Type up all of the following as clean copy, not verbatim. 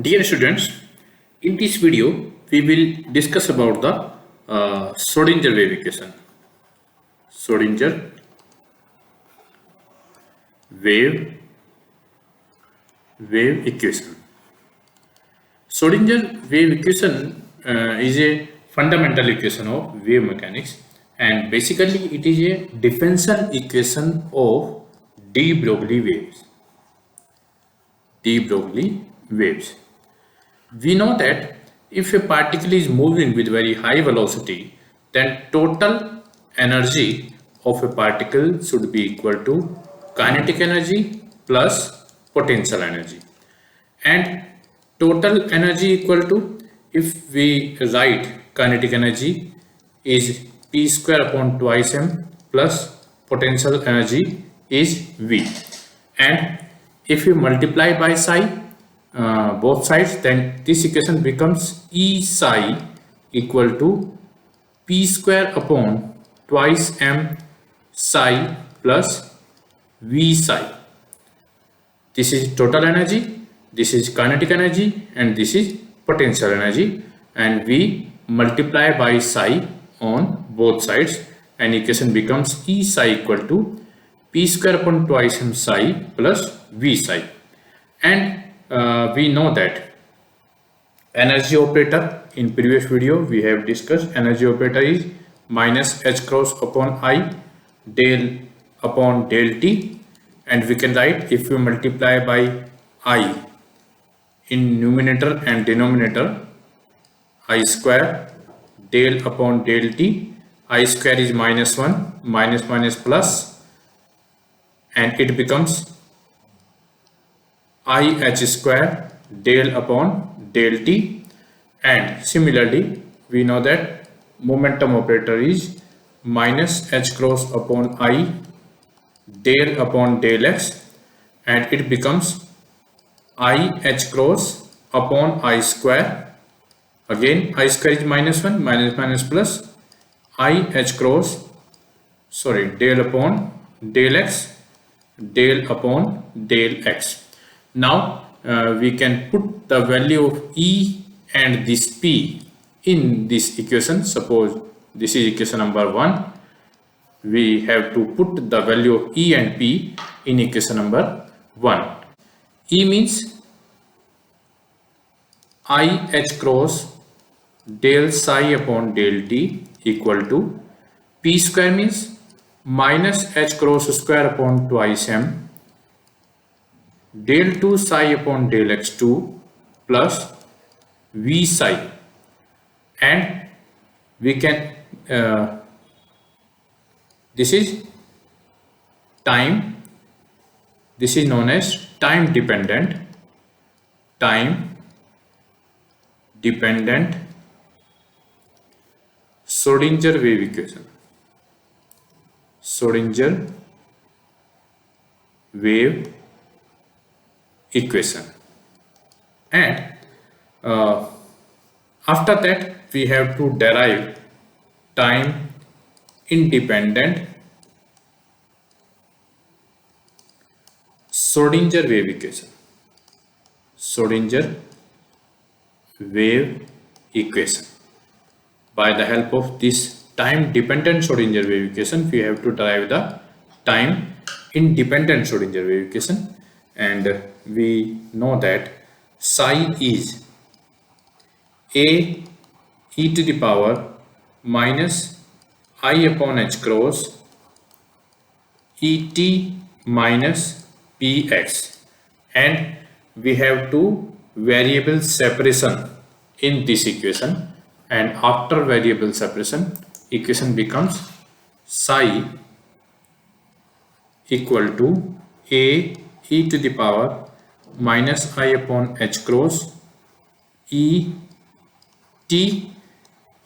Dear students, in this video we will discuss about the Schrodinger wave equation. Schrodinger wave equation. Schrodinger wave equation is a fundamental equation of wave mechanics, and basically it is a differential equation of de Broglie waves. De Broglie waves. We know that if a particle is moving with very high velocity, then total energy of a particle should be equal to kinetic energy plus potential energy. And total energy equal to, if we write kinetic energy is P square upon twice m plus potential energy is V. And if we multiply by psi both sides, then this equation becomes E psi equal to P square upon twice m psi plus V psi. This is total energy, this is kinetic energy, and this is potential energy, and we multiply by psi on both sides, and equation becomes E psi equal to P square upon twice m psi plus V psi. And we know that energy operator, in previous video we have discussed, energy operator is minus h cross upon I del upon del t, and we can write, if we multiply by I in numerator and denominator, I square del upon del t, I square is minus 1, minus minus plus, and it becomes I h square del upon del t. And similarly we know that momentum operator is minus h cross upon I del upon del x, and it becomes I h cross upon I square. Again I square is minus 1, minus minus plus, I h cross del upon del x del upon del x. Now we can put the value of E and this P in this equation. Suppose this is equation number 1. We have to put the value of E and P in equation number 1. E means I h cross del psi upon del t equal to P square means minus h cross square upon twice m del 2 psi upon del x2 plus V psi, and we can this is time, this is known as time dependent Schrodinger wave equation. Schrodinger wave equation. And after that we have to derive time independent Schrodinger wave equation. Schrodinger wave equation. By the help of this time dependent Schrodinger wave equation, we have to derive the time independent Schrodinger wave equation, and we know that psi is a e to the power minus I upon h cross et minus px, and we have two variable separation in this equation, and after variable separation equation becomes psi equal to a e to the power minus I upon h cross e t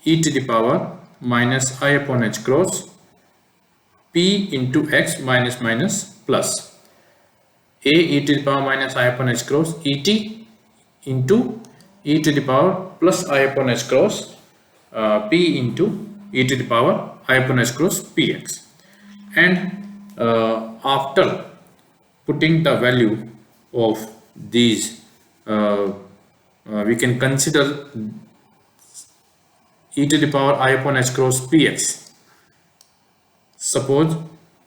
e to the power minus I upon h cross p into x minus minus plus a e to the power minus I upon h cross e t into e to the power plus I upon h cross p into e to the power I upon h cross px. And after putting the value of these we can consider e to the power I upon h cross px. Suppose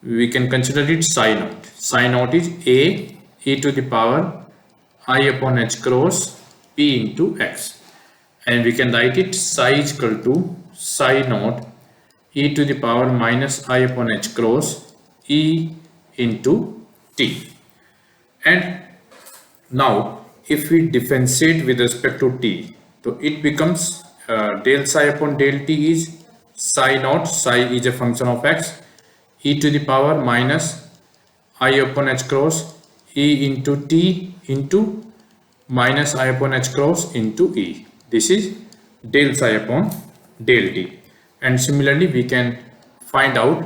we can consider it psi naught. Psi naught is a e to the power I upon h cross p into x, and we can write it psi is equal to psi naught e to the power minus I upon h cross e into t. And now if we differentiate with respect to t, so it becomes del psi upon del t is psi naught, psi is a function of x, e to the power minus I upon h cross e into t into minus I upon h cross into e. This is del psi upon del t. And similarly we can find out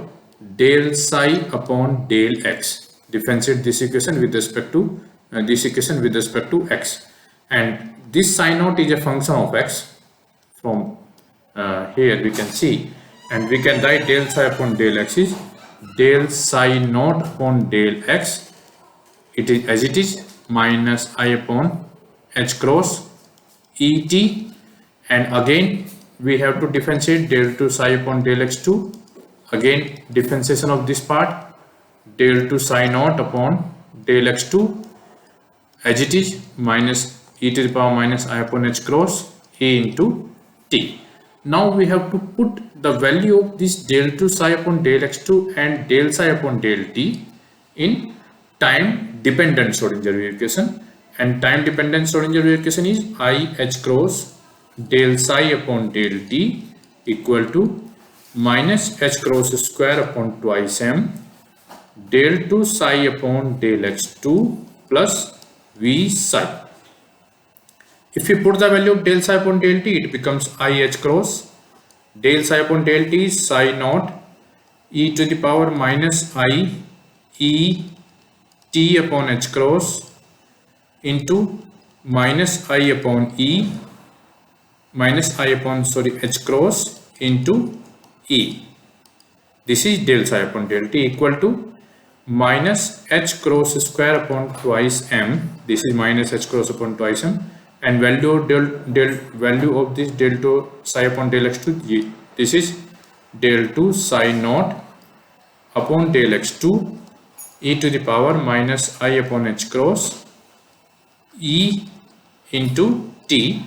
del psi upon del x. Differentiate this equation with respect to x, and this psi naught is a function of x. From here we can see, and we can write del psi upon del x is del psi naught upon del x, it is as it is, minus I upon h cross et, and again we have to differentiate del 2 psi upon del x2, again differentiation of this part, del 2 psi naught upon del x2 as it is, minus e to the power minus I upon h cross e into t. Now we have to put the value of this del 2 psi upon del x2 and del psi upon del t in time dependent Schrodinger wave equation, and time dependent Schrodinger wave equation is I h cross del psi upon del t equal to minus h cross square upon twice m del 2 psi upon del x2 plus v psi. If we put the value of del psi upon del t, it becomes I h cross del psi upon del t is psi naught e to the power minus I e t upon h cross into minus I upon e minus I upon h cross into e. This is del psi upon del t equal to minus h cross square upon twice m. This is minus h cross upon twice m, and value of value of this del 2 psi upon del x2, this is del 2 psi naught upon del x2 e to the power minus I upon h cross e into t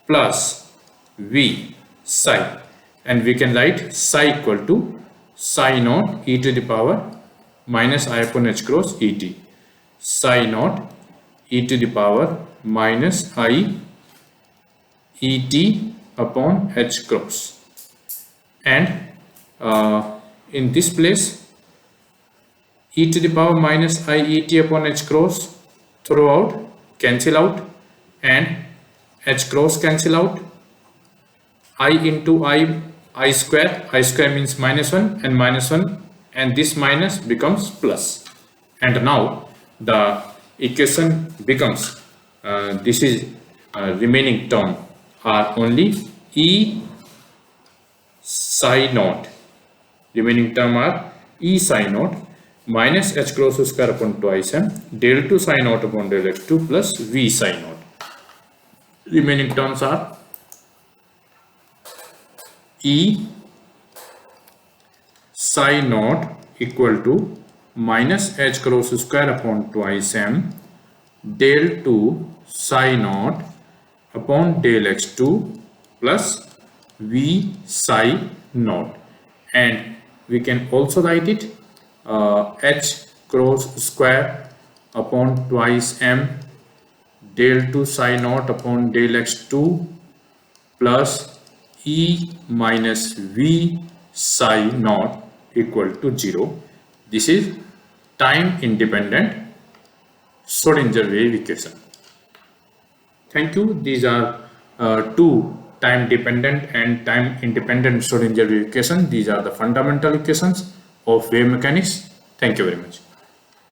plus v psi, and we can write psi equal to psi naught e to the power minus I upon h cross et, psi naught e to the power minus I et upon h cross, and in this place e to the power minus I et upon h cross throughout cancel out, and h cross cancel out, I into I square means minus 1 and minus 1, and this minus becomes plus, and now the equation becomes this is remaining term are only e psi naught, remaining term are e psi naught minus h cross square upon twice m del 2 psi naught upon del x2 plus v psi naught. Remaining terms are e psi naught equal to minus h cross square upon twice m del 2 psi naught upon del x2 plus v psi naught, and we can also write it h cross square upon twice m del 2 psi naught upon del x2 plus e minus v psi naught equal to 0. This is time independent Schrodinger wave equation. Thank you. These are two time dependent and time independent Schrodinger wave equation. These are the fundamental equations of wave mechanics. Thank you very much.